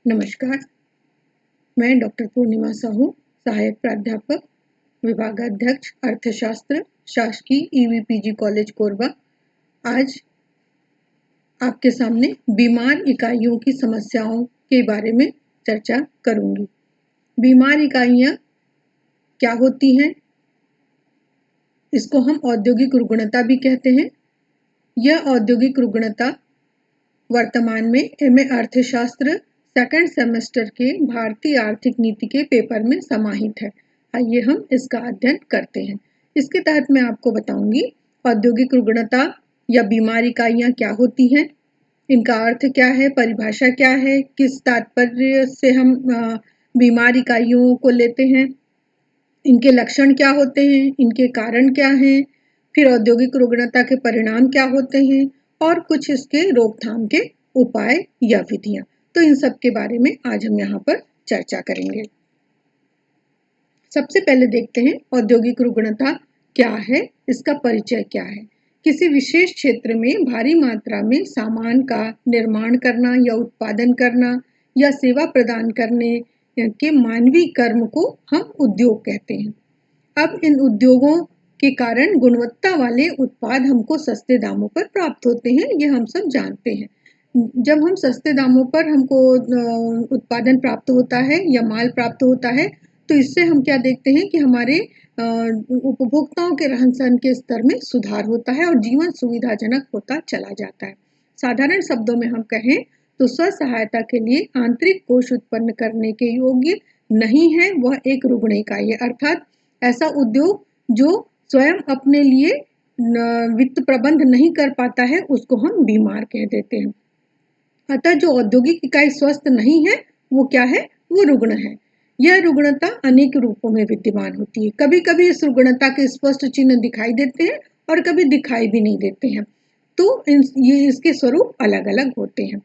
नमस्कार, मैं डॉक्टर पूर्णिमा साहू, सहायक प्राध्यापक, विभागाध्यक्ष अर्थशास्त्र, शासकीय ईवीपीजी कॉलेज कोरबा। आज आपके सामने बीमार इकाइयों की समस्याओं के बारे में चर्चा करूंगी। बीमार इकाइयां क्या होती हैं? इसको हम औद्योगिक रुग्णता भी कहते हैं। यह औद्योगिक रुग्णता वर्तमान में एमए अर्थशास्त्र सेकंड सेमेस्टर के भारतीय आर्थिक नीति के पेपर में समाहित है। आइए हम इसका अध्ययन करते हैं। इसके तहत मैं आपको बताऊंगी औद्योगिक रुग्णता या बीमार इकाइयां क्या होती हैं, इनका अर्थ क्या है, परिभाषा क्या है, किस तात्पर्य से हम बीमार इकाइयों को लेते हैं, इनके लक्षण क्या होते हैं, इनके कारण क्या हैं, फिर औद्योगिक रुग्णता के परिणाम क्या होते हैं और कुछ इसके रोकथाम के उपाय या विधियां। तो इन सब के बारे में आज हम यहाँ पर चर्चा करेंगे। सबसे पहले देखते हैं औद्योगिक रुग्णता क्या है, इसका परिचय क्या है। किसी विशेष क्षेत्र में भारी मात्रा में सामान का निर्माण करना या उत्पादन करना या सेवा प्रदान करने के मानवीय कर्म को हम उद्योग कहते हैं। अब इन उद्योगों के कारण गुणवत्ता वाले उत्पाद हमको सस्ते दामों पर प्राप्त होते हैं, ये हम सब जानते हैं। जब हम सस्ते दामों पर हमको उत्पादन प्राप्त होता है या माल प्राप्त होता है, तो इससे हम क्या देखते हैं कि हमारे उपभोक्ताओं के रहन सहन के स्तर में सुधार होता है और जीवन सुविधाजनक होता चला जाता है। साधारण शब्दों में हम कहें तो स्व सहायता के लिए आंतरिक कोष उत्पन्न करने के योग्य नहीं है, वह एक रुग्ण इकाई है। अर्थात ऐसा उद्योग जो स्वयं अपने लिए वित्त प्रबंध नहीं कर पाता है, उसको हम बीमार कह देते हैं। अतः जो औद्योगिक इकाई स्वस्थ नहीं है, वो क्या है? वो रुग्ण है। यह रुग्णता अनेक रूपों में विद्यमान होती है। कभी कभी इस रुग्णता के स्पष्ट चिन्ह दिखाई देते हैं और कभी दिखाई भी नहीं देते हैं। तो ये इसके स्वरूप अलग अलग होते हैं।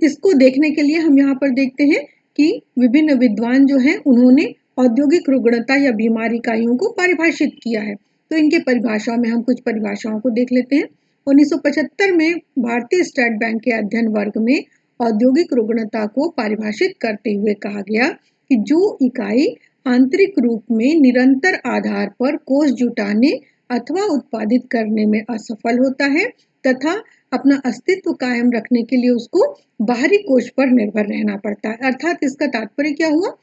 इसको देखने के लिए हम यहाँ पर देखते हैं कि विभिन्न विद्वान जो हैं उन्होंने औद्योगिक रुग्णता या बीमार इकाइयों को परिभाषित किया है। तो इनके परिभाषाओं में हम कुछ परिभाषाओं को देख लेते हैं। 1975 में भारतीय स्टेट बैंक के अध्ययन वर्ग में औद्योगिक रुग्णता को परिभाषित करते हुए कहा गया कि जो इकाई आंतरिक रूप में निरंतर आधार पर कोष जुटाने अथवा उत्पादित करने में असफल होता है तथा अपना अस्तित्व कायम रखने के लिए उसको बाहरी कोष पर निर्भर रहना पड़ता है। अर्थात इसका तात्पर्य क्या हुआ?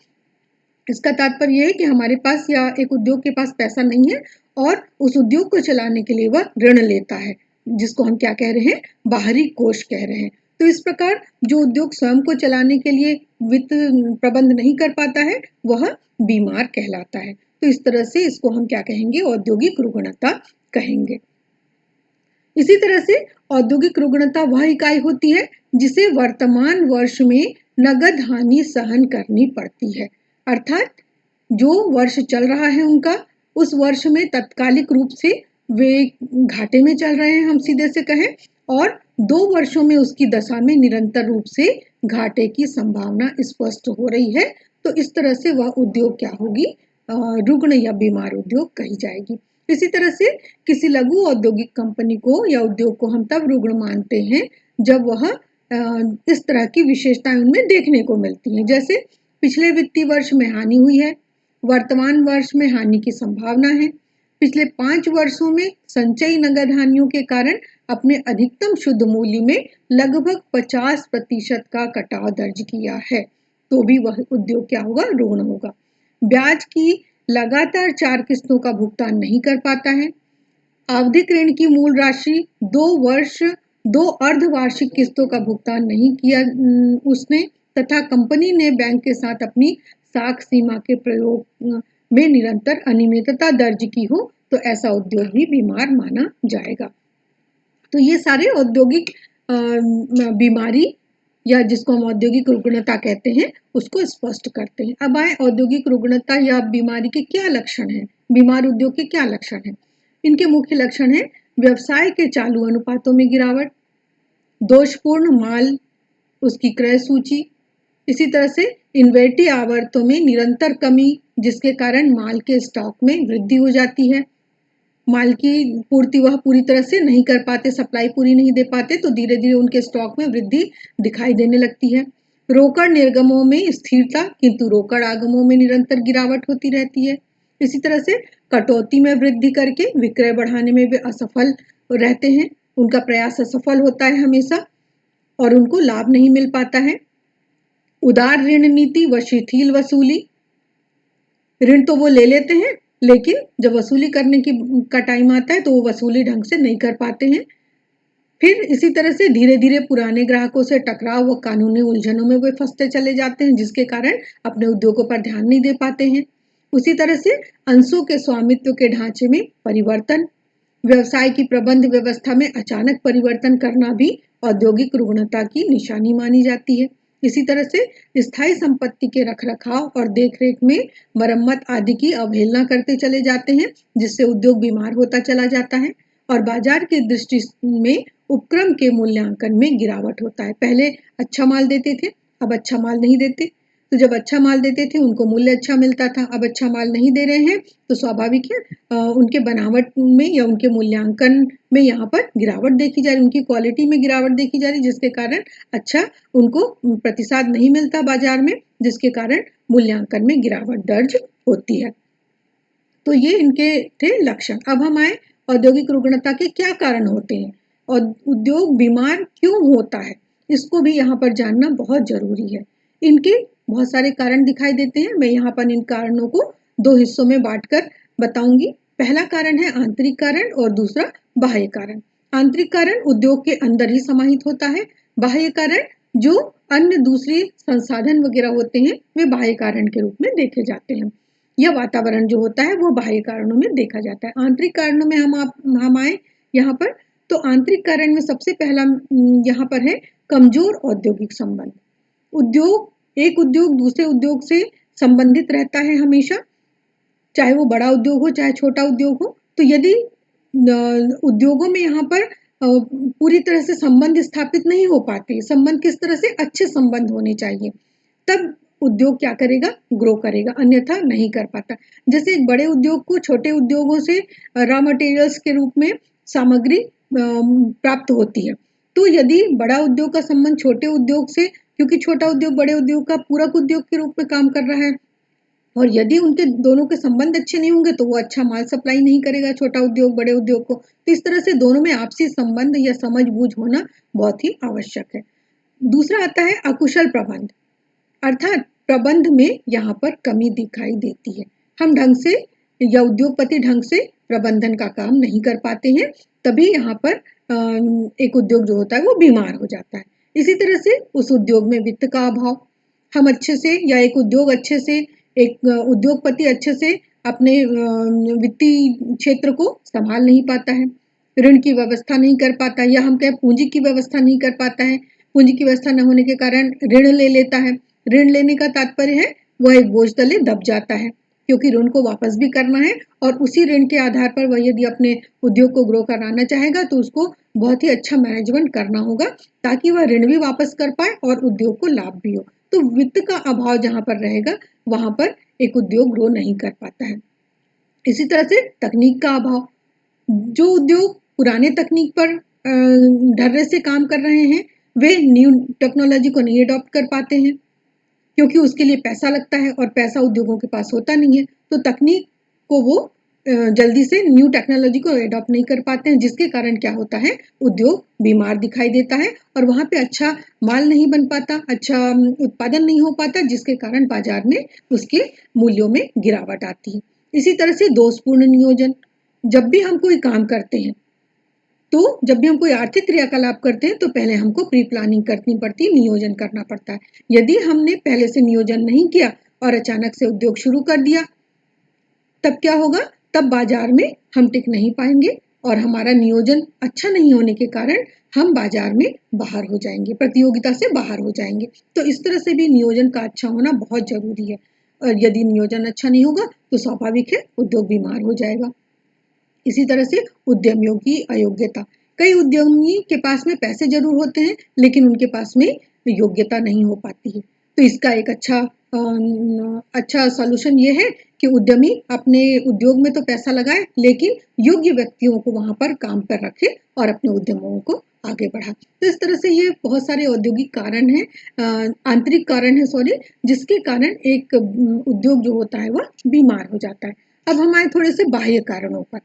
इसका तात्पर्य यह है कि हमारे पास या एक उद्योग के पास पैसा नहीं है और उस उद्योग को चलाने के लिए वह ऋण लेता है, जिसको हम क्या कह रहे हैं? बाहरी कोष कह रहे हैं। तो इस प्रकार जो उद्योग स्वयं को चलाने के लिए वित्त प्रबंध नहीं कर पाता है, वह बीमार कहलाता है। तो इस तरह से इसको हम क्या कहेंगे? औद्योगिक रुग्णता कहेंगे। इसी तरह से औद्योगिक रुग्णता वह इकाई होती है जिसे वर्तमान वर्ष में नगद हानि सहन करनी पड़ती है। अर्थात जो वर्ष चल रहा है उनका, उस वर्ष में तत्कालिक रूप से वे घाटे में चल रहे हैं, हम सीधे से कहें, और 2 वर्षों में उसकी दशा में निरंतर रूप से घाटे की संभावना स्पष्ट हो रही है। तो इस तरह से वह उद्योग क्या होगी? रुग्ण या बीमार उद्योग कही जाएगी। इसी तरह से किसी लघु औद्योगिक कंपनी को या उद्योग को हम तब रुग्ण मानते हैं जब वह इस तरह की विशेषताएं उनमें देखने को मिलती हैं। जैसे पिछले वित्तीय वर्ष में हानि हुई है, वर्तमान वर्ष में हानि की संभावना है, पिछले 5 वर्षों में संचयी नगद हानियों के कारण अपने अधिकतम शुद्ध मूल्य में लगभग 50% का कटाव दर्ज किया है, तो भी वह उद्योग क्या होगा? रुग्ण होगा। ब्याज की लगातार 4 किस्तों का भुगतान नहीं कर पाता है, आवधिक ऋण की मूल राशि 2 अर्धवार्षिक किस्तों का भुगतान नहीं किया उसने, तथा कंपनी ने बैंक के साथ अपनी साख सीमा के प्रयोग में निरंतर अनियमितता दर्ज की हो, तो ऐसा उद्योग भी बीमार माना जाएगा। तो ये सारे औद्योगिक बीमारी या जिसको हम औद्योगिक रुग्णता कहते हैं, उसको स्पष्ट करते हैं। अब आए औद्योगिक रुग्णता या बीमारी के क्या लक्षण हैं? बीमार उद्योग के क्या लक्षण हैं? इनके मुख्य लक्षण हैं व्यवसाय के चालू अनुपातों में गिरावट, दोषपूर्ण माल उसकी क्रय सूची, इसी तरह से इन्वेंटरी आवर्तों में निरंतर कमी, जिसके कारण माल के स्टॉक में वृद्धि हो जाती है। माल की पूर्ति वह पूरी तरह से नहीं कर पाते, सप्लाई पूरी नहीं दे पाते, तो धीरे धीरे उनके स्टॉक में वृद्धि दिखाई देने लगती है। रोकड़ निर्गमों में स्थिरता, किंतु रोकड़ आगमों में निरंतर गिरावट होती रहती है। इसी तरह से कटौती में वृद्धि करके विक्रय बढ़ाने में वे असफल रहते हैं, उनका प्रयास असफल होता है हमेशा और उनको लाभ नहीं मिल पाता है। उदार ऋण नीति व शिथिल वसूली, ऋण तो वो ले लेते हैं लेकिन जब वसूली करने का टाइम आता है तो वो वसूली ढंग से नहीं कर पाते हैं। फिर इसी तरह से धीरे धीरे पुराने ग्राहकों से टकराव व कानूनी उलझनों में वे फंसते चले जाते हैं, जिसके कारण अपने उद्योगों पर ध्यान नहीं दे पाते हैं। उसी तरह से अंशों के स्वामित्व के ढांचे में परिवर्तन, व्यवसाय की प्रबंध व्यवस्था में अचानक परिवर्तन करना भी औद्योगिक रुग्णता की निशानी मानी जाती है। इसी तरह से स्थायी संपत्ति के रखरखाव और देखरेख में मरम्मत आदि की अवहेलना करते चले जाते हैं, जिससे उद्योग बीमार होता चला जाता है और बाजार की दृष्टि में उपक्रम के मूल्यांकन में गिरावट होता है। पहले अच्छा माल देते थे, अब अच्छा माल नहीं देते। तो जब अच्छा माल देते थे उनको मूल्य अच्छा मिलता था, अब अच्छा माल नहीं दे रहे हैं तो स्वाभाविक है उनके बनावट में या उनके मूल्यांकन में यहाँ पर गिरावट देखी जा रही, उनकी क्वालिटी में गिरावट देखी जा रही, जिसके कारण अच्छा उनको प्रतिसाद नहीं मिलता बाजार में, जिसके कारण मूल्यांकन में गिरावट दर्ज होती है। तो ये इनके थे लक्षण। अब हम आए औद्योगिक रुग्णता के क्या कारण होते हैं और उद्योग बीमार क्यों होता है, इसको भी यहाँ पर जानना बहुत जरूरी है। इनके बहुत सारे कारण दिखाई देते हैं। मैं यहाँ पर इन कारणों को दो हिस्सों में बांटकर बताऊंगी। पहला कारण है आंतरिक कारण और दूसरा बाह्य कारण। आंतरिक कारण उद्योग के अंदर ही समाहित होता है। बाह्य कारण जो अन्य दूसरे संसाधन वगैरह होते हैं वे बाह्य कारण के रूप में देखे जाते हैं। यह वातावरण जो होता है वो बाह्य कारणों में देखा जाता है। आंतरिक कारणों में हम आए यहाँ पर, तो आंतरिक कारण में सबसे पहला यहाँ पर है कमजोर औद्योगिक संबंध। एक उद्योग दूसरे उद्योग से संबंधित रहता है हमेशा, चाहे वो बड़ा उद्योग हो चाहे छोटा उद्योग हो। तो यदि उद्योगों में यहाँ पर पूरी तरह से संबंध स्थापित नहीं हो पाते, संबंध किस तरह से, अच्छे संबंध होने चाहिए, तब उद्योग क्या करेगा, ग्रो करेगा, अन्यथा नहीं कर पाता। जैसे एक बड़े उद्योग को छोटे उद्योगों से रॉ मटेरियल्स के रूप में सामग्री प्राप्त होती है, तो यदि बड़ा उद्योग का संबंध छोटे उद्योग से, क्योंकि छोटा उद्योग बड़े उद्योग का पूरक उद्योग के रूप में काम कर रहा है, और यदि उनके दोनों के संबंध अच्छे नहीं होंगे तो वो अच्छा माल सप्लाई नहीं करेगा छोटा उद्योग बड़े उद्योग को। तो इस तरह से दोनों में आपसी संबंध या समझ बूझ होना बहुत ही आवश्यक है। दूसरा आता है अकुशल प्रबंध, अर्थात प्रबंध में यहाँ पर कमी दिखाई देती है। हम ढंग से या उद्योगपति ढंग से प्रबंधन का काम नहीं कर पाते हैं, तभी यहाँ पर एक उद्योग जो होता है वो बीमार हो जाता है। इसी तरह से उस उद्योग में वित्त का अभाव, हम अच्छे से या एक उद्योग अच्छे से, एक उद्योगपति अच्छे से अपने वित्तीय क्षेत्र को संभाल नहीं पाता है, ऋण की व्यवस्था नहीं कर पाता, या हम कहें पूंजी की व्यवस्था नहीं कर पाता है। पूंजी की व्यवस्था न होने के कारण ऋण ले लेता है। ऋण लेने का तात्पर्य है वह एक बोझ तले दब जाता है, क्योंकि ऋण को वापस भी करना है और उसी ऋण के आधार पर वह यदि अपने उद्योग को ग्रो कराना चाहेगा तो उसको बहुत ही अच्छा मैनेजमेंट करना होगा, ताकि वह ऋण भी वापस कर पाए और उद्योग को लाभ भी हो। तो वित्त का अभाव जहाँ पर रहेगा वहां पर एक उद्योग ग्रो नहीं कर पाता है। इसी तरह से तकनीक का अभाव, जो उद्योग पुराने तकनीक पर ढर्रे से काम कर रहे हैं वे न्यू टेक्नोलॉजी को नहीं अडॉप्ट कर पाते हैं, क्योंकि उसके लिए पैसा लगता है और पैसा उद्योगों के पास होता नहीं है। तो तकनीक को वो जल्दी से न्यू टेक्नोलॉजी को अडॉप्ट नहीं कर पाते हैं, जिसके कारण क्या होता है, उद्योग बीमार दिखाई देता है और वहां पे अच्छा माल नहीं बन पाता, अच्छा उत्पादन नहीं हो पाता, जिसके कारण बाजार में उसके मूल्यों में गिरावट आती है। इसी तरह से दोषपूर्ण नियोजन, जब भी हम कोई काम करते हैं, तो जब भी हम कोई आर्थिक क्रियाकलाप करते हैं तो पहले हमको प्री प्लानिंग करनी पड़ती है, नियोजन करना पड़ता है। यदि हमने पहले से नियोजन नहीं किया और अचानक से उद्योग शुरू कर दिया, तब क्या होगा, तब बाजार में हम टिक नहीं पाएंगे और हमारा नियोजन अच्छा नहीं होने के कारण हम बाजार में बाहर हो जाएंगे, प्रतियोगिता से बाहर हो जाएंगे। तो इस तरह से भी नियोजन का अच्छा होना बहुत जरूरी है, और यदि नियोजन अच्छा नहीं होगा तो स्वाभाविक है उद्योग बीमार हो जाएगा। इसी तरह से उद्यमियों की अयोग्यता, कई उद्यमी के पास में पैसे जरूर होते हैं लेकिन उनके पास में योग्यता नहीं हो पाती है। तो इसका एक अच्छा सॉल्यूशन ये है कि उद्यमी अपने उद्योग में तो पैसा लगाए लेकिन योग्य व्यक्तियों को वहां पर काम पर रखे और अपने उद्यमों को आगे बढ़ा। तो इस तरह से ये बहुत सारे औद्योगिक कारण हैं, आंतरिक कारण है सॉरी, जिसके कारण एक उद्योग जो होता है वह बीमार हो जाता है। अब हम आए थोड़े से बाह्य कारणों पर।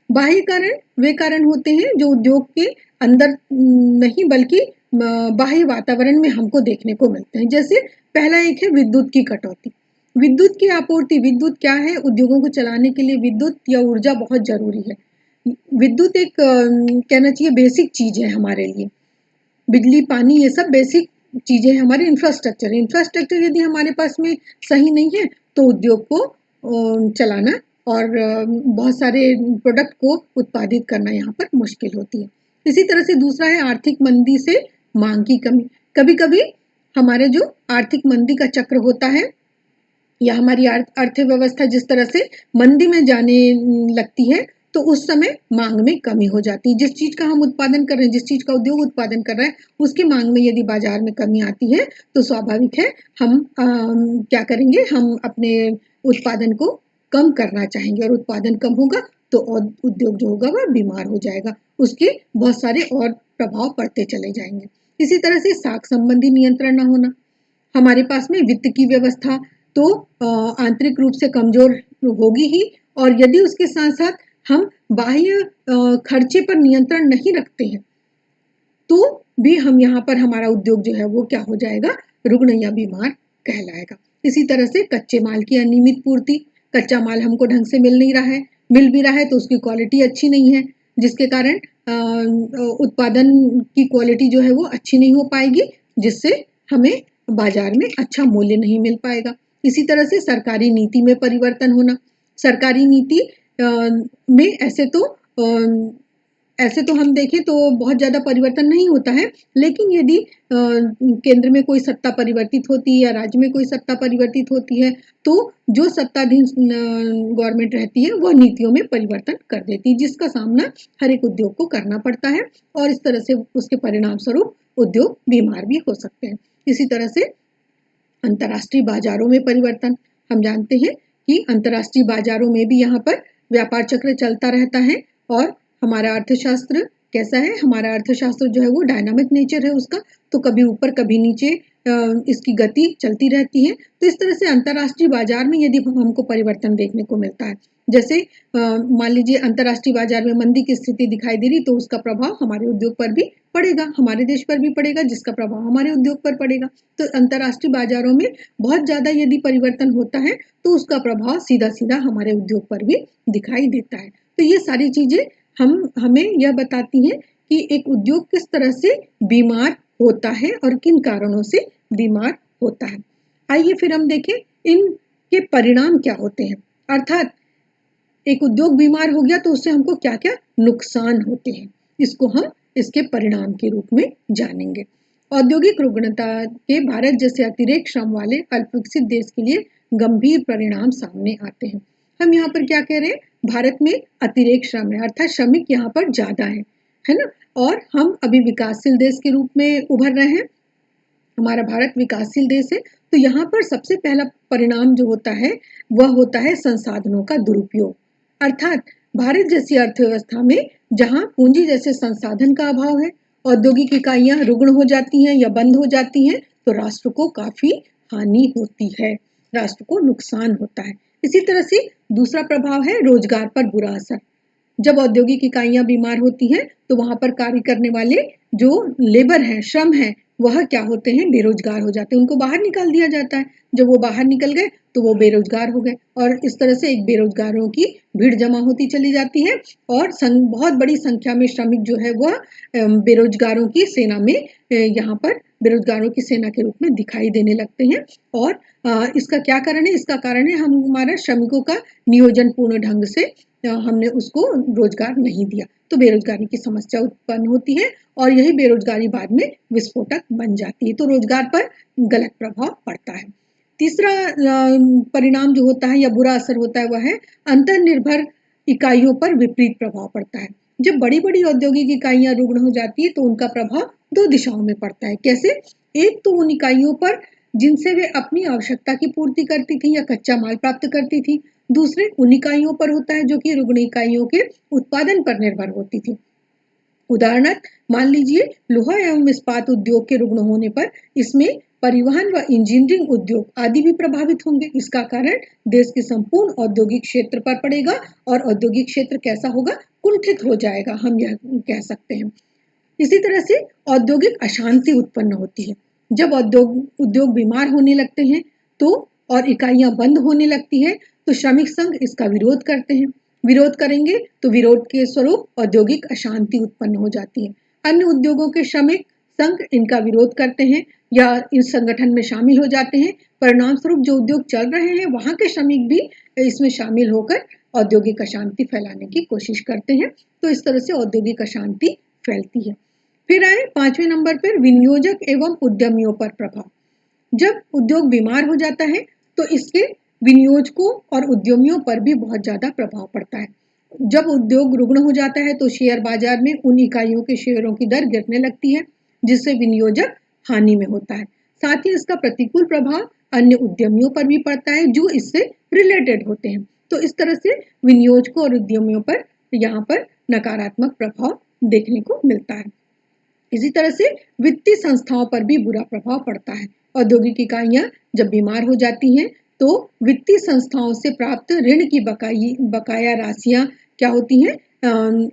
बाह्य कारण वे कारण होते हैं जो उद्योग के अंदर नहीं बल्कि बाह्य वातावरण में हमको देखने को मिलते हैं। जैसे पहला एक है विद्युत की कटौती। विद्युत की आपूर्ति, विद्युत क्या है, उद्योगों को चलाने के लिए विद्युत या ऊर्जा बहुत जरूरी है। विद्युत एक कहना चाहिए बेसिक चीज है हमारे लिए। बिजली, पानी, ये सब बेसिक चीजें हैं, हमारे इंफ्रास्ट्रक्चर। इंफ्रास्ट्रक्चर यदि हमारे पास में सही नहीं है तो उद्योग को चलाना और बहुत सारे प्रोडक्ट को उत्पादित करना यहाँ पर मुश्किल होती है। इसी तरह से दूसरा है आर्थिक मंदी से मांग की कमी। कभी कभी हमारे जो आर्थिक मंदी का चक्र होता है या हमारी अर्थव्यवस्था जिस तरह से मंदी में जाने लगती है तो उस समय मांग में कमी हो जाती है। जिस चीज का हम उत्पादन कर रहे हैं, जिस चीज का उद्योग उत्पादन कर रहा है, उसकी मांग में यदि बाजार में कमी आती है तो स्वाभाविक है हम क्या करेंगे, हम अपने उत्पादन को कम करना चाहेंगे और उत्पादन कम होगा तो उद्योग जो होगा वह बीमार हो जाएगा, उसके बहुत सारे और प्रभाव पड़ते चले जाएंगे। इसी तरह से साख संबंधी नियंत्रण न होना, हमारे पास में वित्त की व्यवस्था तो आंतरिक रूप से कमजोर होगी ही, और यदि उसके साथ साथ हम बाह्य खर्चे पर नियंत्रण नहीं रखते हैं तो भी हम यहाँ पर हमारा उद्योग जो है वो क्या हो जाएगा, रुग्ण या बीमार कहलाएगा। इसी तरह से कच्चे माल की अनियमित पूर्ति, कच्चा माल हमको ढंग से मिल नहीं रहा है, मिल भी रहा है तो उसकी क्वालिटी अच्छी नहीं है, जिसके कारण उत्पादन की क्वालिटी जो है वो अच्छी नहीं हो पाएगी, जिससे हमें बाजार में अच्छा मूल्य नहीं मिल पाएगा। इसी तरह से सरकारी नीति में परिवर्तन होना, सरकारी नीति में ऐसे तो हम देखें तो बहुत ज़्यादा परिवर्तन नहीं होता है, लेकिन यदि केंद्र में कोई सत्ता परिवर्तित होती है या राज्य में कोई सत्ता परिवर्तित होती है तो जो सत्ताधीन गवर्नमेंट रहती है वह नीतियों में परिवर्तन कर देती है, जिसका सामना हर एक उद्योग को करना पड़ता है और इस तरह से उसके परिणाम स्वरूप उद्योग बीमार भी हो सकते हैं। इसी तरह से अंतर्राष्ट्रीय बाजारों में परिवर्तन, हम जानते हैं कि अंतर्राष्ट्रीय बाजारों में भी यहाँ पर व्यापार चक्र चलता रहता है और हमारा अर्थशास्त्र कैसा है, हमारा अर्थशास्त्र जो है वो डायनामिक नेचर है उसका, तो कभी ऊपर कभी नीचे इसकी गति चलती रहती है। तो इस तरह से अंतर्राष्ट्रीय बाजार में यदि हमको परिवर्तन देखने को मिलता है, जैसे मान लीजिए अंतर्राष्ट्रीय बाजार में मंदी की स्थिति दिखाई दे रही तो उसका प्रभाव हमारे उद्योग पर भी पड़ेगा, हमारे देश पर भी पड़ेगा, जिसका प्रभाव हमारे उद्योग पर पड़ेगा। तो अंतर्राष्ट्रीय बाजारों में बहुत ज्यादा यदि परिवर्तन होता है तो उसका प्रभाव सीधा सीधा हमारे उद्योग पर भी दिखाई देता है। तो ये सारी चीजें हमें यह बताती हैं कि एक उद्योग किस तरह से बीमार होता है और किन कारणों से बीमार होता है। आइए फिर हम देखें इनके परिणाम क्या होते हैं, अर्थात एक उद्योग बीमार हो गया तो उससे हमको क्या क्या नुकसान होते हैं, इसको हम इसके परिणाम के रूप में जानेंगे। औद्योगिक रुग्णता के भारत जैसे अतिरेक श्रम वाले अल्पविकसित देश के लिए गंभीर परिणाम सामने आते हैं। हम यहाँ पर क्या कह रहे हैं, भारत में अतिरेक श्रम है, अर्थात श्रमिक यहाँ पर ज्यादा है ना, और हम अभी विकासशील देश के रूप में उभर रहे हैं, हमारा भारत विकासशील देश है। तो यहाँ पर सबसे पहला परिणाम जो होता है वह होता है संसाधनों का दुरुपयोग, अर्थात भारत जैसी अर्थव्यवस्था में जहाँ पूंजी जैसे संसाधन का अभाव है, औद्योगिक इकाइयां रुग्ण हो जाती हैं या बंद हो जाती हैं तो राष्ट्र को काफी हानि होती है, राष्ट्र को नुकसान होता है। इसी तरह से दूसरा प्रभाव है रोजगार पर बुरा असर। जब औद्योगिक इकाइयां बीमार होती हैं तो वहां पर कार्य करने वाले जो लेबर हैं, श्रम है, वह क्या होते हैं, बेरोजगार हो जाते हैं, उनको बाहर निकाल दिया जाता है। जब वो बाहर निकल गए तो वो बेरोजगार हो गए और इस तरह से एक बेरोजगारों की भीड़ जमा होती चली जाती है और बहुत बड़ी संख्या में श्रमिक जो है वह बेरोजगारों की सेना में यहाँ पर बेरोजगारों की सेना के रूप में दिखाई देने लगते हैं। और इसका क्या कारण है, इसका कारण है हम हमारा श्रमिकों का नियोजन पूर्ण ढंग से हमने उसको रोजगार नहीं दिया, तो बेरोजगारी की समस्या उत्पन्न होती है और यही बेरोजगारी बाद में विस्फोटक बन जाती है, तो रोजगार पर गलत प्रभाव पड़ता है। तीसरा परिणाम जो होता है या बुरा असर होता है वह है अंतर्निर्भर इकाइयों पर विपरीत प्रभाव पड़ता है। जब बड़ी बड़ी औद्योगिक इकाइयां रुग्ण हो जाती है तो उनका प्रभाव दो दिशाओं में पड़ता है। कैसे, एक तो उन इकाइयों पर जिनसे वे अपनी आवश्यकता की पूर्ति करती थी या कच्चा माल प्राप्त करती थी, दूसरे उन इकाइयों पर होता है जो कि रुग्ण इकाइयों के उत्पादन पर निर्भर होती थी। उदाहरणार्थ मान लीजिए लोहा एवं इस्पात उद्योग के रुग्ण होने पर इसमें परिवहन व इंजीनियरिंग उद्योग आदि भी प्रभावित होंगे। इसका कारण देश के संपूर्ण औद्योगिक क्षेत्र पर पड़ेगा और औद्योगिक क्षेत्र कैसा होगा, कुंठित हो जाएगा, हम यह कह सकते हैं। इसी तरह से औद्योगिक अशांति उत्पन्न होती है। जब उद्योग बीमार होने लगते हैं तो और इकाइयां बंद होने लगती है तो श्रमिक संघ इसका विरोध करते हैं। विरोध करेंगे तो विरोध के स्वरूप औद्योगिक अशांति उत्पन्न हो जाती है। अन्य उद्योगों के श्रमिक संघ इनका विरोध करते हैं या इस संगठन में शामिल हो जाते हैं। परिणाम स्वरूप जो उद्योग चल रहे हैं वहां के श्रमिक भी इसमें शामिल होकर औद्योगिक अशांति फैलाने की कोशिश करते हैं। तो इस तरह से औद्योगिक अशांति फैलती है। फिर आए 5वें नंबर पर विनियोजक एवं उद्यमियों पर प्रभाव। जब उद्योग बीमार हो जाता है तो इसके विनियोजकों और उद्यमियों पर भी बहुत ज्यादा प्रभाव पड़ता है। जब उद्योग रुग्ण हो जाता है तो शेयर बाजार में उन इकाइयों के शेयरों की दर गिरने लगती है, जिससे विनियोजक हानि में होता है। साथ ही इसका प्रतिकूल प्रभाव अन्य उद्यमियों पर भी पड़ता है जो इससे रिलेटेड होते हैं। तो इस तरह से विनियोजकों और उद्यमियों पर यहाँ पर नकारात्मक प्रभाव देखने को मिलता है। इसी तरह से वित्तीय संस्थाओं पर भी बुरा प्रभाव पड़ता है। औद्योगिक इकाइयां जब बीमार हो जाती हैं तो वित्तीय संस्थाओं से प्राप्त ऋण की बकाया राशियां क्या होती हैं,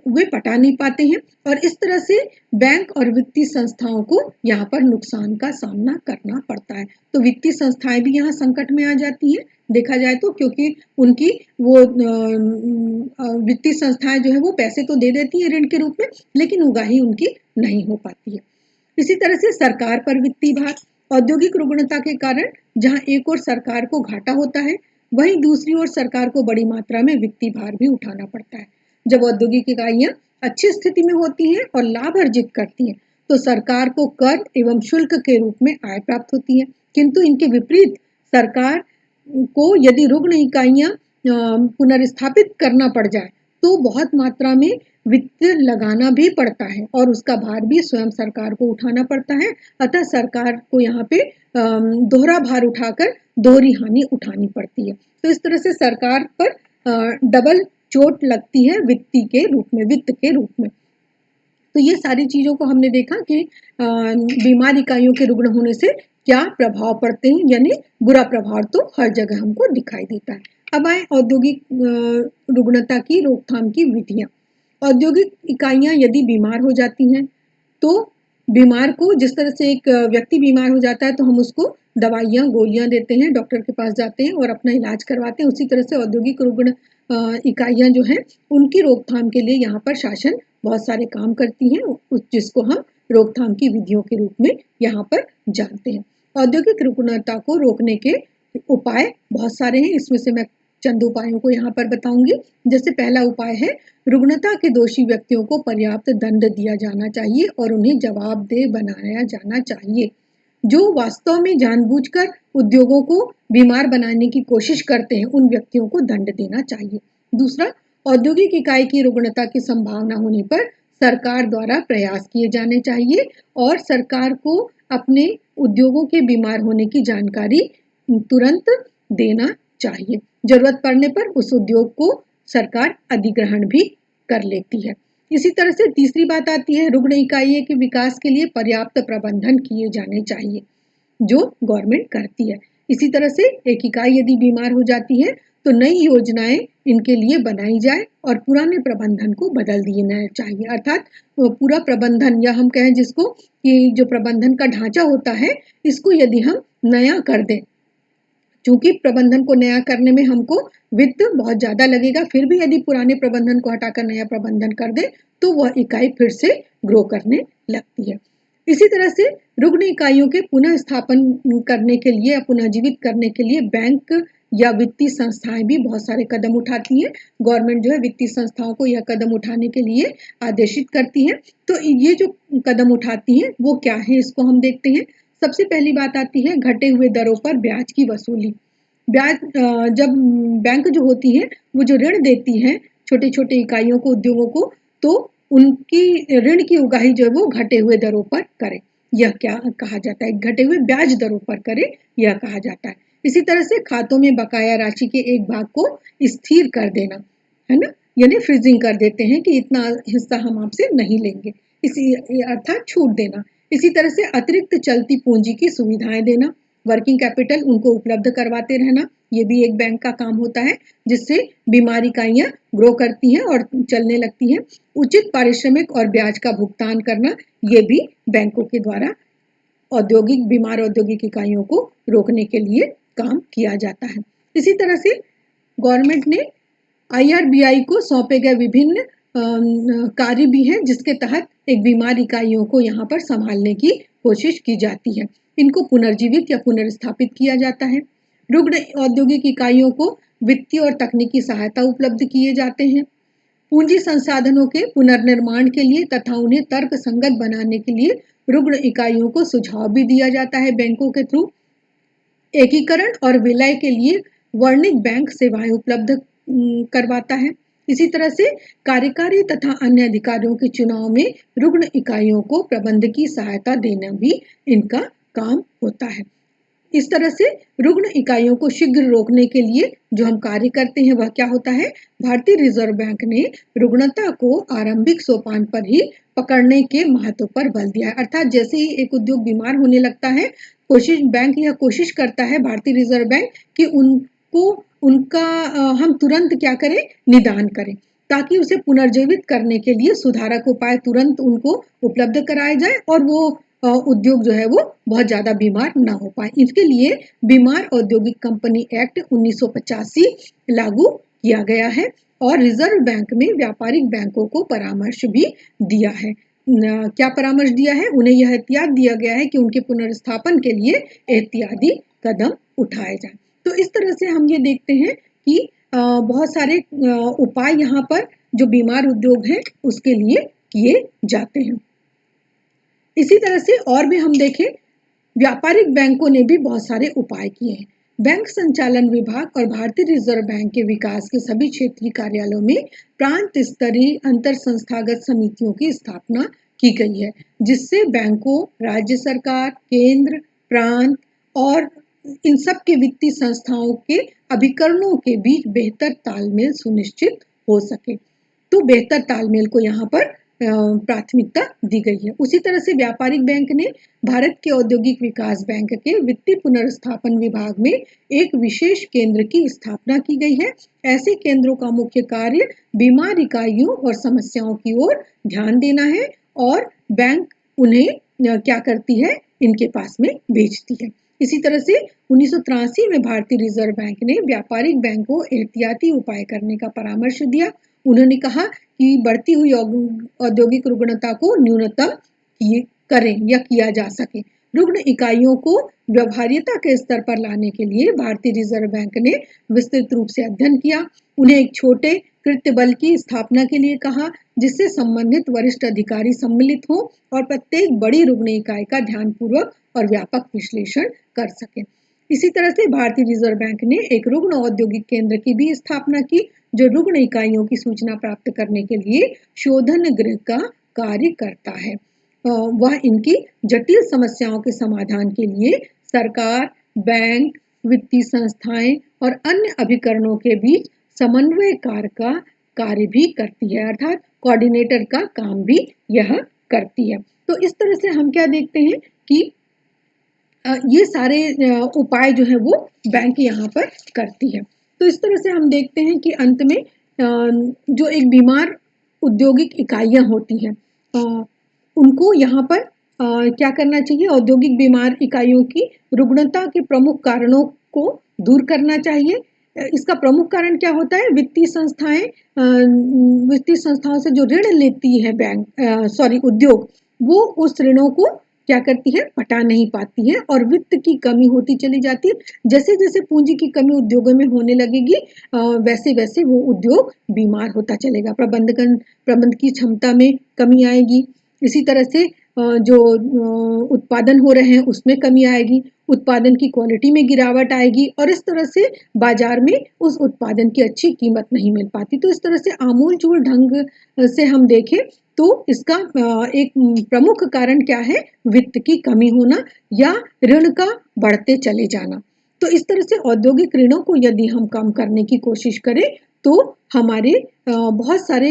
वे पटा नहीं पाते हैं और इस तरह से बैंक और वित्तीय संस्थाओं को यहाँ पर नुकसान का सामना करना पड़ता है। तो वित्तीय संस्थाएं भी यहाँ संकट में आ जाती हैं देखा जाए तो, क्योंकि उनकी वो वित्तीय संस्थाएं जो है वो पैसे तो दे देती है ऋण के रूप में, लेकिन उगाही उनकी नहीं हो पाती है। इसी तरह से सरकार पर वित्तीय भार। औद्योगिक रुग्णता के कारण जहां एक ओर सरकार को घाटा होता है, वहीं दूसरी ओर सरकार को बड़ी मात्रा में वित्तीय भार भी उठाना पड़ता है। जब औद्योगिक इकाइयां अच्छी स्थिति में होती हैं और लाभ अर्जित करती हैं तो सरकार को कर एवं शुल्क के रूप में आय प्राप्त होती है, किंतु इनके विपरीत सरकार को यदि रुग्ण इकाइयां पुनर्स्थापित करना पड़ जाए तो बहुत मात्रा में वित्त लगाना भी पड़ता है और उसका भार भी स्वयं सरकार को उठाना पड़ता है। अतः सरकार को यहाँ पे दोहरा भार उठाकर दोहरी हानि उठानी पड़ती है। तो इस तरह से सरकार पर डबल चोट लगती है वित्त के रूप में। तो ये सारी चीजों को हमने देखा कि बीमार इकाइयों के रुग्ण होने से क्या प्रभाव पड़ते हैं, यानी बुरा प्रभाव तो हर जगह हमको दिखाई देता है। अब आए औद्योगिक रुग्णता की रोकथाम की विधियां। औद्योगिक इकाइयां यदि बीमार हो जाती हैं तो बीमार को, जिस तरह से एक व्यक्ति बीमार हो जाता है तो हम उसको दवाइयां गोलियां देते हैं, डॉक्टर के पास जाते हैं और अपना इलाज करवाते हैं, उसी तरह से औद्योगिक रुग्ण इकाइयां जो हैं उनकी रोकथाम के लिए यहाँ पर शासन बहुत सारे काम करती हैं, जिसको हम रोकथाम की विधियों के रूप में यहाँ पर जानते हैं। औद्योगिक रुग्णता को रोकने के उपाय बहुत सारे हैं, इसमें से मैं चंद उपायों को यहाँ पर बताऊंगी। जैसे पहला उपाय है, रुग्णता के दोषी व्यक्तियों को पर्याप्त दंड दिया जाना चाहिए और उन्हें जवाबदेह बनाया जाना चाहिए। जो वास्तव में जानबूझकर उद्योगों को बीमार बनाने की कोशिश करते हैं उन व्यक्तियों को दंड देना चाहिए। दूसरा, औद्योगिक इकाई की रुग्णता की संभावना होने पर सरकार द्वारा प्रयास किए जाने चाहिए और सरकार को अपने उद्योगों के बीमार होने की जानकारी तुरंत देना चाहिए। जरूरत पड़ने पर उस उद्योग को सरकार अधिग्रहण भी कर लेती है। इसी तरह से तीसरी बात आती है, रुग्ण इकाई के विकास के लिए पर्याप्त प्रबंधन किए जाने चाहिए जो गवर्नमेंट करती है। इसी तरह से एक इकाई यदि बीमार हो जाती है तो नई योजनाएं इनके लिए बनाई जाए और पुराने प्रबंधन को बदल देना चाहिए। अर्थात पूरा प्रबंधन, या हम कहें जिसको कि जो प्रबंधन का ढांचा होता है इसको यदि हम नया कर दें, चूंकि प्रबंधन को नया करने में हमको वित्त बहुत ज्यादा लगेगा, फिर भी यदि पुराने प्रबंधन को हटाकर नया प्रबंधन कर दे तो वह इकाई फिर से ग्रो करने लगती है। इसी तरह से रुग्ण इकाइयों के पुनः स्थापन करने के लिए या पुनर्जीवित करने के लिए बैंक या वित्तीय संस्थाएं भी बहुत सारे कदम उठाती हैं। गवर्नमेंट जो है वित्तीय संस्थाओं को यह कदम उठाने के लिए आदेशित करती है। तो ये जो कदम उठाती हैं वो क्या है, इसको हम देखते हैं। सबसे पहली बात आती है घटे हुए दरों पर ब्याज की वसूली। ब्याज जब बैंक जो होती है वो जो ऋण देती है छोटे छोटे इकाइयों को, उद्योगों को, तो उनकी ऋण की उगाही जो है वो घटे हुए दरों पर करे, यह क्या कहा जाता है, घटे हुए ब्याज दरों पर करे, यह कहा जाता है। इसी तरह से खातों में बकाया राशि के एक भाग को स्थिर कर देना, है ना, यानी फ्रीजिंग कर देते हैं कि इतना हिस्सा हम आपसे नहीं लेंगे। इसी अर्थात छूट देना। इसी तरह से अतिरिक्त चलती पूंजी की सुविधाएं देना, वर्किंग कैपिटल उनको उपलब्ध करवाते रहना, ये भी एक बैंक का काम होता है, जिससे बीमार इकाइयां ग्रो करती हैं और चलने लगती हैं। उचित पारिश्रमिक और ब्याज का भुगतान करना, ये भी बैंकों के द्वारा बीमार औद्योगिक इकाइयों को रोकने के लिए काम किया जाता है। इसी तरह से गवर्नमेंट ने आईआरबीआई को सौंपे गए विभिन्न कार्य भी हैं, जिसके तहत एक बीमार इकाइयों को यहाँ पर संभालने की कोशिश की जाती है। इनको पुनर्जीवित या पुनर्स्थापित किया जाता है। रुग्ण औद्योगिक इकाइयों को वित्तीय और तकनीकी सहायता उपलब्ध किए जाते हैं। पूंजी संसाधनों के पुनर्निर्माण के लिए तथा उन्हें तर्क संगत बनाने के लिए रुग्ण इकाइयों को सुझाव भी दिया जाता है बैंकों के थ्रू। एकीकरण और विलय के लिए वर्णित बैंक सेवाएं उपलब्ध करवाता है। इसी तरह से कार्यकारी तथा अन्य अधिकारियों के चुनाव में रुग्ण इकाइयों को प्रबंधकीय सहायता देना भी इनका काम होता है। इस तरह से रुग्ण इकाइयों को शीघ्र रोकने के लिए जो हम कार्य करते हैं वह क्या होता है? भारतीय रिजर्व बैंक ने रुग्णता को आरंभिक सोपान पर ही पकड़ने के महत्व पर बल दिया है। अर्थात जैसे ही एक उद्योग बीमार होने लगता है, बैंक यह कोशिश करता है, भारतीय रिजर्व बैंक, कि उनका हम तुरंत क्या करें, निदान करें, ताकि उसे पुनर्जीवित करने के लिए सुधारक उपाय तुरंत उनको उपलब्ध कराए जाए और वो उद्योग जो है वो बहुत ज्यादा बीमार ना हो पाए। इसके लिए बीमार औद्योगिक कंपनी एक्ट 1985 लागू किया गया है और रिजर्व बैंक में व्यापारिक बैंकों को परामर्श भी दिया है। क्या परामर्श दिया है? उन्हें यह एहतियात दिया गया है कि उनके पुनर्स्थापन के लिए एहतियाती कदम उठाए जाए। तो इस तरह से हम ये देखते हैं कि बहुत सारे उपाय यहाँ पर जो बीमार उद्योग हैं उसके लिए किए जाते हैं। इसी तरह से और भी हम देखें, व्यापारिक बैंकों ने भी बहुत सारे उपाय किए हैं। बैंक संचालन विभाग और भारतीय रिजर्व बैंक के विकास के सभी क्षेत्रीय कार्यालयों में प्रांत स्तरीय अंतर संस्थागत समितियों की स्थापना की गई है, जिससे बैंकों, राज्य सरकार, केंद्र, प्रांत और इन सब के वित्तीय संस्थाओं के अभिकरणों के बीच बेहतर तालमेल सुनिश्चित हो सके। तो बेहतर तालमेल को यहाँ पर प्राथमिकता दी गई है। उसी तरह से व्यापारिक बैंक ने भारत के औद्योगिक विकास बैंक के वित्तीय पुनर्स्थापन विभाग में एक विशेष केंद्र की स्थापना की गई है। ऐसे केंद्रों का मुख्य कार्य बीमार इकाइयों और समस्याओं की ओर ध्यान देना है और बैंक उन्हें क्या करती है, इनके पास में भेजती है। इसी तरह से 1983 में भारतीय रिजर्व बैंक ने व्यापारिक बैंक को एहतियाती उपाय करने का परामर्श दिया। उन्होंने कहा कि बढ़ती हुई औद्योगिक रुग्णता को न्यूनतम करें या किया जा सके। रुग्ण इकाइयों को व्यवहार्यता के स्तर पर लाने के लिए भारतीय रिजर्व बैंक ने विस्तृत रूप से अध्ययन किया। उन्हें एक छोटे कृत्य बल की स्थापना के लिए कहा, जिससे संबंधित वरिष्ठ अधिकारी सम्मिलित हो और प्रत्येक बड़ी रुग्ण इकाई का ध्यानपूर्वक और व्यापक विश्लेषण कर सके। इसी तरह से भारतीय रिजर्व बैंक ने एक रुग्ण औद्योगिक केंद्र की भी स्थापना की, जो रुग्ण इकाइयों की सूचना प्राप्त करने के लिए शोधन गृह का कार्य करता है। वह इनकी जटिल समस्याओं के समाधान के लिए सरकार, बैंक, वित्तीय संस्थाएं और अन्य अभिकरणों के बीच समन्वयकार का कार्य भी करती है, अर्थात कोऑर्डिनेटर का काम भी यह करती है। तो इस तरह से हम क्या देखते हैं कि ये सारे उपाय जो है वो बैंक यहाँ पर करती है। तो इस तरह से हम देखते हैं कि अंत में जो एक बीमार औद्योगिक इकाइयाँ होती हैं, उनको यहाँ पर क्या करना चाहिए? औद्योगिक बीमार इकाइयों की रुग्णता के प्रमुख कारणों को दूर करना चाहिए। इसका प्रमुख कारण क्या होता है? वित्तीय संस्थाओं से जो ऋण लेती है उद्योग, वो उस ऋणों को क्या करती है? पटा नहीं पाती है और वित्त की कमी होती चली जाती है। जैसे जैसे पूंजी की कमी उद्योगों में होने लगेगी, वैसे वैसे वो उद्योग बीमार होता चलेगा। प्रबंध की क्षमता में कमी आएगी। इसी तरह से जो उत्पादन हो रहे हैं उसमें कमी आएगी, उत्पादन की क्वालिटी में गिरावट आएगी और इस तरह से बाजार में उस उत्पादन की अच्छी कीमत नहीं मिल पाती। तो इस तरह से आमूल-चूल ढंग से हम देखें तो इसका एक प्रमुख कारण क्या है? वित्त की कमी होना या ऋण का बढ़ते चले जाना। तो इस तरह से औद्योगिक ऋणों को यदि हम कम करने की कोशिश करें तो हमारे बहुत सारे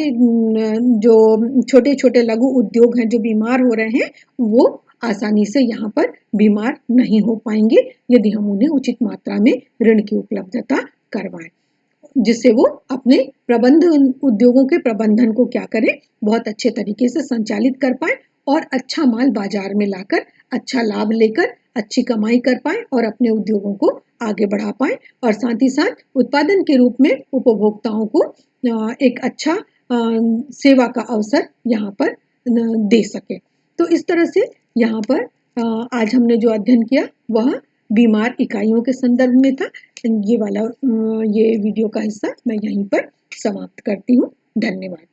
जो छोटे-छोटे लघु उद्योग हैं जो बीमार हो रहे हैं, वो आसानी से यहाँ पर बीमार नहीं हो पाएँगे यदि हम उन्हें उचित मात्रा में ऋण की उपलब्धता करवाएँ। जिससे वो अपने उद्योगों के प्रबंधन को क्या करें, बहुत अच्छे तरीके से संचालित कर पाएँ और अच्छा माल बाजार में लाकर अच्छा लाभ लेकर अच्छी कमाई कर पाएँ और अपने उद्योगों को आगे बढ़ा पाएँ और साथ ही साथ उत्पादन के रूप में उपभोक्ताओं को एक अच्छा सेवा का अवसर यहाँ पर दे सकें। तो इस तरह से यहाँ पर आज हमने जो अध्ययन किया वह बीमार इकाइयों के संदर्भ में था। ये वीडियो का हिस्सा मैं यहीं पर समाप्त करती हूँ। धन्यवाद।